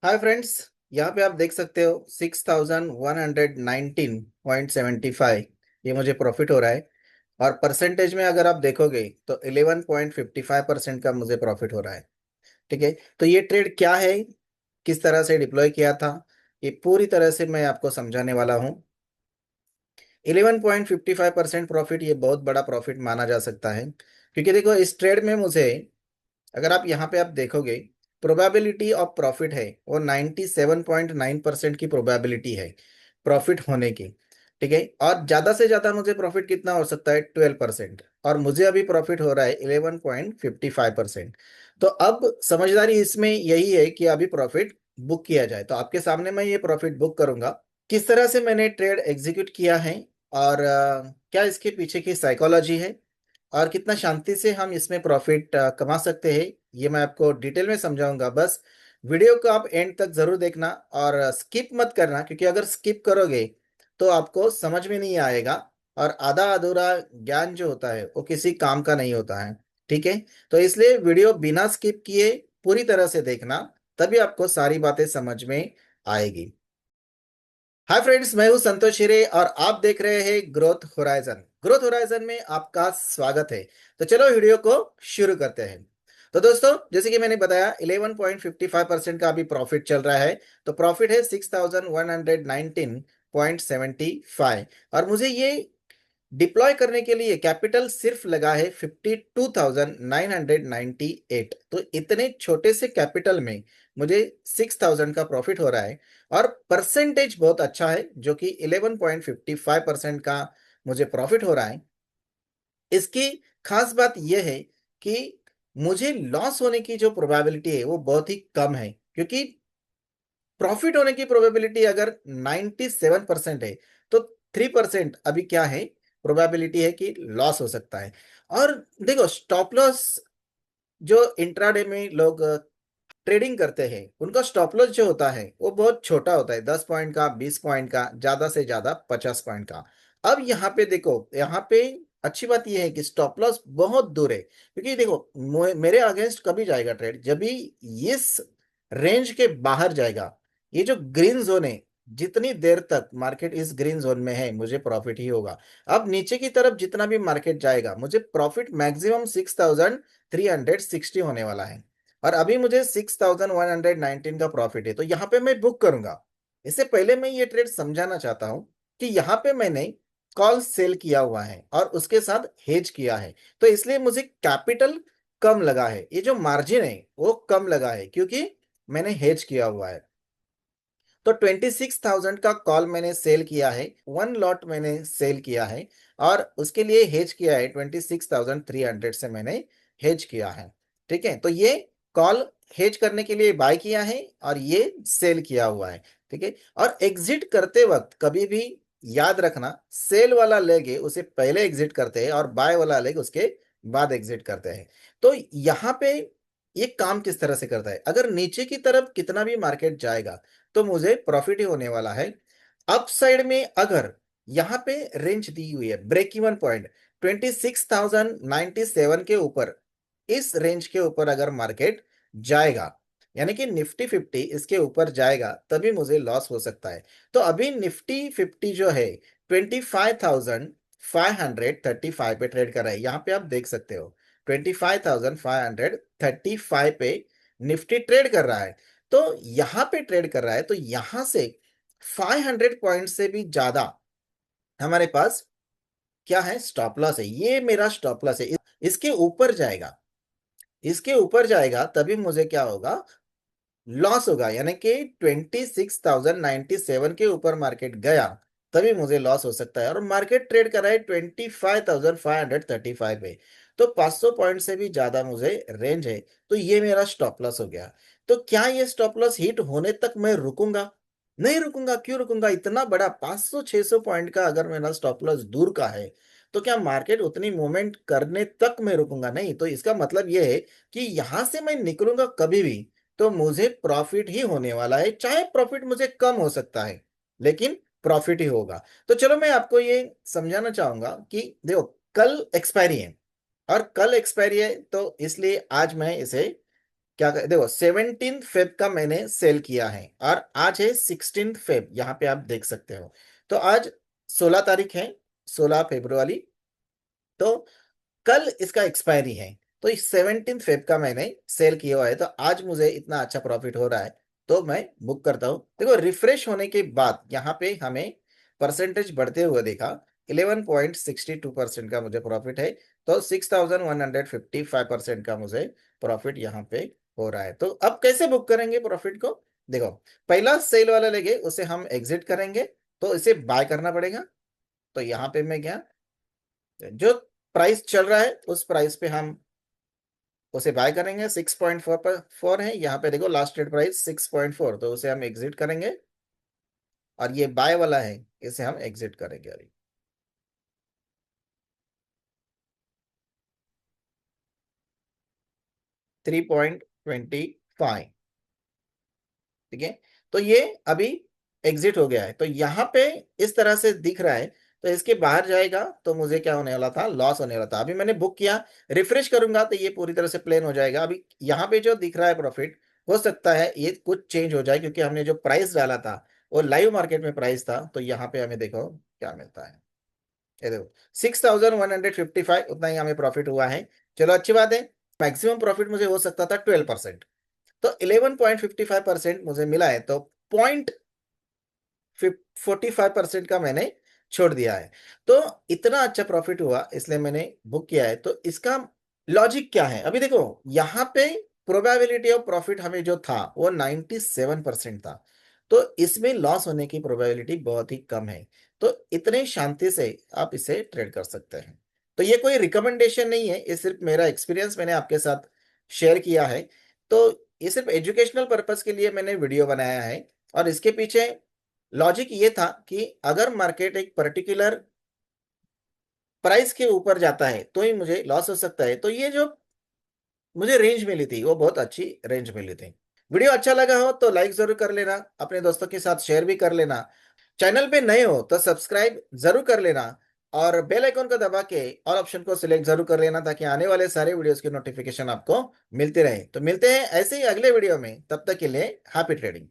Hi friends. यहाँ पे आप देख सकते हो 6119.75 ये मुझे प्रॉफिट हो रहा है। और परसेंटेज में अगर आप देखोगे तो 11.55% का मुझे प्रॉफिट हो रहा है। ठीक है, तो ये ट्रेड क्या है, किस तरह से डिप्लॉय किया था, ये पूरी तरह से मैं आपको समझाने वाला हूँ। 11.55% प्रॉफिट ये बहुत बड़ा प्रॉफिट माना जा सकता है, क्योंकि देखो इस ट्रेड में मुझे, अगर आप यहाँ पे आप देखोगे, प्रोबेबिलिटी ऑफ प्रॉफिट है वो 97.9% की प्रोबेबिलिटी है प्रॉफिट होने की। ठीक है, और ज्यादा से ज्यादा मुझे प्रॉफिट कितना हो सकता है, 12%। और मुझे अभी प्रॉफिट हो रहा है 11.55%। तो अब समझदारी इसमें यही है कि अभी प्रॉफिट बुक किया जाए। तो आपके सामने मैं ये प्रॉफिट बुक करूंगा, किस तरह से मैंने ट्रेड एग्जीक्यूट किया है, और क्या इसके पीछे की साइकोलॉजी है, और कितना शांति से हम इसमें प्रॉफिट कमा सकते हैं, ये मैं आपको डिटेल में समझाऊंगा। बस वीडियो को आप एंड तक जरूर देखना और स्किप मत करना, क्योंकि अगर स्किप करोगे तो आपको समझ में नहीं आएगा, और आधा अधूरा ज्ञान जो होता है वो किसी काम का नहीं होता है। ठीक है, तो इसलिए वीडियो बिना स्किप किए पूरी तरह से देखना, तभी आपको सारी बातें समझ में आएगी। हाय फ्रेंड्स, मैं हूं संतोष हिरे और आप देख रहे हैं ग्रोथ होराइजन। ग्रोथ होराइजन में आपका स्वागत है। तो चलो वीडियो को शुरू करते हैं। तो दोस्तों, जैसे कि मैंने बताया 11.55% का अभी प्रॉफिट चल रहा है। तो प्रॉफिट है 6119.75, और मुझे ये डिप्लॉय करने के लिए कैपिटल सिर्फ लगा है 52,998। तो इतने छोटे से कैपिटल में मुझे 6,000 का प्रॉफिट हो रहा है, और परसेंटेज बहुत अच्छा है, जो कि 11.55% का मुझे प्रॉफिट हो रहा है। इसकी खास बात यह है कि मुझे लॉस होने की जो प्रोबेबिलिटी है वो बहुत ही कम है, क्योंकि प्रॉफिट होने की प्रोबेबिलिटी अगर 97% है, तो 3% अभी क्या है, प्रोबेबिलिटी है कि लॉस हो सकता है। और देखो, स्टॉप लॉस जो इंट्राडे में लोग ट्रेडिंग करते हैं, उनका स्टॉप लॉस जो होता है वो बहुत छोटा होता है, 10 पॉइंट का, 20 पॉइंट का, ज्यादा से ज्यादा 50 पॉइंट का। अब यहाँ पे देखो, यहाँ पे अच्छी बात यह है कि स्टॉप लॉस बहुत दूर है, क्योंकि देखो मेरे अगेंस्ट कभी जाएगा ट्रेड, जब भी इस रेंज के बाहर जाएगा। ये जो ग्रीन जोन है, जितनी देर तक मार्केट इस ग्रीन जोन में है मुझे प्रॉफिट ही होगा। अब नीचे की तरफ जितना भी मार्केट जाएगा, मुझे प्रॉफिट मैक्सिमम 6,360 होने वाला है। और अभी मुझे 6,119 का प्रॉफिट है, तो यहाँ पे मैं बुक करूंगा। इससे पहले मैं ये ट्रेड समझाना चाहता हूं कि यहाँ पे मैंने कॉल सेल किया हुआ है और उसके साथ हेज किया है, तो इसलिए मुझे कैपिटल कम लगा है, ये जो मार्जिन है वो कम लगा है, क्योंकि मैंने हेज किया हुआ है। तो 26,000 का कॉल मैंने सेल किया है, वन लॉट मैंने सेल किया है, और उसके लिए हेज किया है 26,300 से मैंने हेज किया है। ठीक है, तो ये कॉल हेज करने के लिए बाय किया है और ये सेल किया हुआ है। ठीक है, और एग्जिट करते वक्त कभी भी याद रखना, सेल वाला लेग है उसे पहले एग्जिट करते हैं और बाय वाला लेग उसके बाद एग्जिट करते हैं। तो यहाँ पे ये काम किस तरह से करता है, अगर नीचे की तरफ कितना भी मार्केट जाएगा तो मुझे प्रॉफिट ही होने वाला है। अप साइड में अगर यहाँ पे रेंज दी हुई है, ब्रेक इवन पॉइंट 26,097 के ऊपर, इस रेंज के ऊपर अगर मार्केट जाएगा, यानी कि निफ्टी 50 इसके ऊपर जाएगा, तभी मुझे लॉस हो सकता है। तो अभी निफ्टी 50 जो है 25,535 पे ट्रेड कर रहा है, यहाँ पे आप देख सकते हो 25,535 पे निफ्टी ट्रेड कर रहा है। तो यहां पे ट्रेड कर रहा है, तो यहां से 500 पॉइंट से भी ज्यादा हमारे पास क्या है, स्टॉप लॉस है। ये मेरा स्टॉप लॉस है, इसके ऊपर जाएगा, इसके ऊपर जाएगा तभी मुझे क्या होगा, लॉस होगा। यानी कि 26,097 के ऊपर मार्केट गया तभी मुझे लॉस हो सकता है, और मार्केट ट्रेड कर रहा है 25,535 पे। तो 500 पॉइंट से भी ज्यादा मुझे रेंज है, तो ये मेरा स्टॉप लॉस हो गया। तो क्या ये स्टॉप लॉस हिट होने तक मैं रुकूंगा? नहीं रुकूंगा। क्यों रुकूंगा? इतना बड़ा 500-600 पॉइंट का अगर मेरा स्टॉप लॉस दूर का है, तो क्या मार्केट उतनी मूवमेंट करने तक मैं रुकूंगा? नहीं। तो इसका मतलब यह है कि यहां से मैं निकलूंगा कभी भी, तो मुझे प्रॉफिट ही होने वाला है। चाहे प्रॉफिट मुझे कम हो सकता है, लेकिन प्रॉफिट ही होगा। तो चलो मैं आपको ये समझाना चाहूंगा कि देखो, कल एक्सपायरी है, और कल एक्सपायरी है, तो इसलिए आज मैं इसे क्या देखो 17 फेब का मैंने सेल किया है और आज है 16 फेब, यहाँ पे आप देख सकते हो। तो आज 16 तारीख है, 16 फरवरी। तो कल इसका एक्सपायरी है। तो इस 17 फेब का मैंने सेल किया हुआ है, तो आज मुझे इतना अच्छा प्रॉफिट हो रहा है, तो मैं बुक करता हूँ। देखो रिफ्रेश होने के बाद यहाँ पे हमें परसेंटेज बढ़ते हुए देखा, 11.62% का मुझे प्रॉफिट है। तो 6155% का मुझे प्रॉफिट यहाँ पे हो रहा है। तो अब कैसे बुक करेंगे प्रॉफिट को? देखो, पहला सेल वाला लेंगे, उसे हम एग्जिट करेंगे, तो इसे बाय करना पड़ेगा। तो यहाँ पे मैं गया, जो प्राइस चल रहा है उस प्राइस पे हम उसे बाय करेंगे। 6.4 है यहाँ पे, देखो लास्ट ट्रेड प्राइस 6.4, तो उसे हम एग्जिट करेंगे। और ये बाय वाला है, इसे हम एग्जिट करेंगे अभी। 3.25, ठीक है। तो ये अभी एग्जिट हो गया है, तो यहाँ पे इस तरह से दिख रहा है। तो इसके बाहर जाएगा तो मुझे क्या होने वाला था, लॉस होने वाला था। अभी मैंने बुक किया, रिफ्रेश करूंगा तो ये पूरी तरह से प्लेन हो जाएगा। अभी यहाँ पे जो दिख रहा है प्रॉफिट, हो सकता है ये कुछ चेंज हो जाए, क्योंकि हमने जो प्राइस डाला था वो लाइव मार्केट में प्राइस था। तो यहाँ पे हमें देखो क्या मिलता है, ये देखो 6155, उतना ही हमें प्रॉफिट हुआ है। चलो अच्छी बात है। मैक्सिमम प्रॉफिट मुझे हो सकता था 12%, तो 11.55% मुझे मिला है। तो 45% का मैंने छोड़ दिया है। तो इतना अच्छा प्रॉफिट हुआ, इसलिए मैंने बुक किया है। तो इसका लॉजिक क्या है, अभी देखो यहाँ पे प्रोबेबिलिटी ऑफ प्रॉफिट हमें जो था वो 97% था। तो इसमें लॉस होने की प्रोबेबिलिटी बहुत ही कम है। तो इतने शांति से आप इसे ट्रेड कर सकते हैं। तो ये कोई रिकमेंडेशन नहीं है, ये सिर्फ मेरा एक्सपीरियंस मैंने आपके साथ शेयर किया है। तो ये सिर्फ एजुकेशनल पर्पस के लिए मैंने वीडियो बनाया है। और इसके पीछे लॉजिक ये था कि अगर मार्केट एक पर्टिकुलर प्राइस के ऊपर जाता है तो ही मुझे लॉस हो सकता है। तो ये जो मुझे रेंज मिली थी वो बहुत अच्छी रेंज मिली थी। वीडियो अच्छा लगा हो तो लाइक जरूर कर लेना, अपने दोस्तों के साथ शेयर भी कर लेना। चैनल पे नए हो तो सब्सक्राइब जरूर कर लेना, और बेल आइकन को दबा के ऑल ऑप्शन को सिलेक्ट जरूर कर लेना, ताकि आने वाले सारे वीडियोस की नोटिफिकेशन आपको मिलती रहे। तो मिलते हैं ऐसे ही अगले वीडियो में, तब तक के लिए हैप्पी ट्रेडिंग।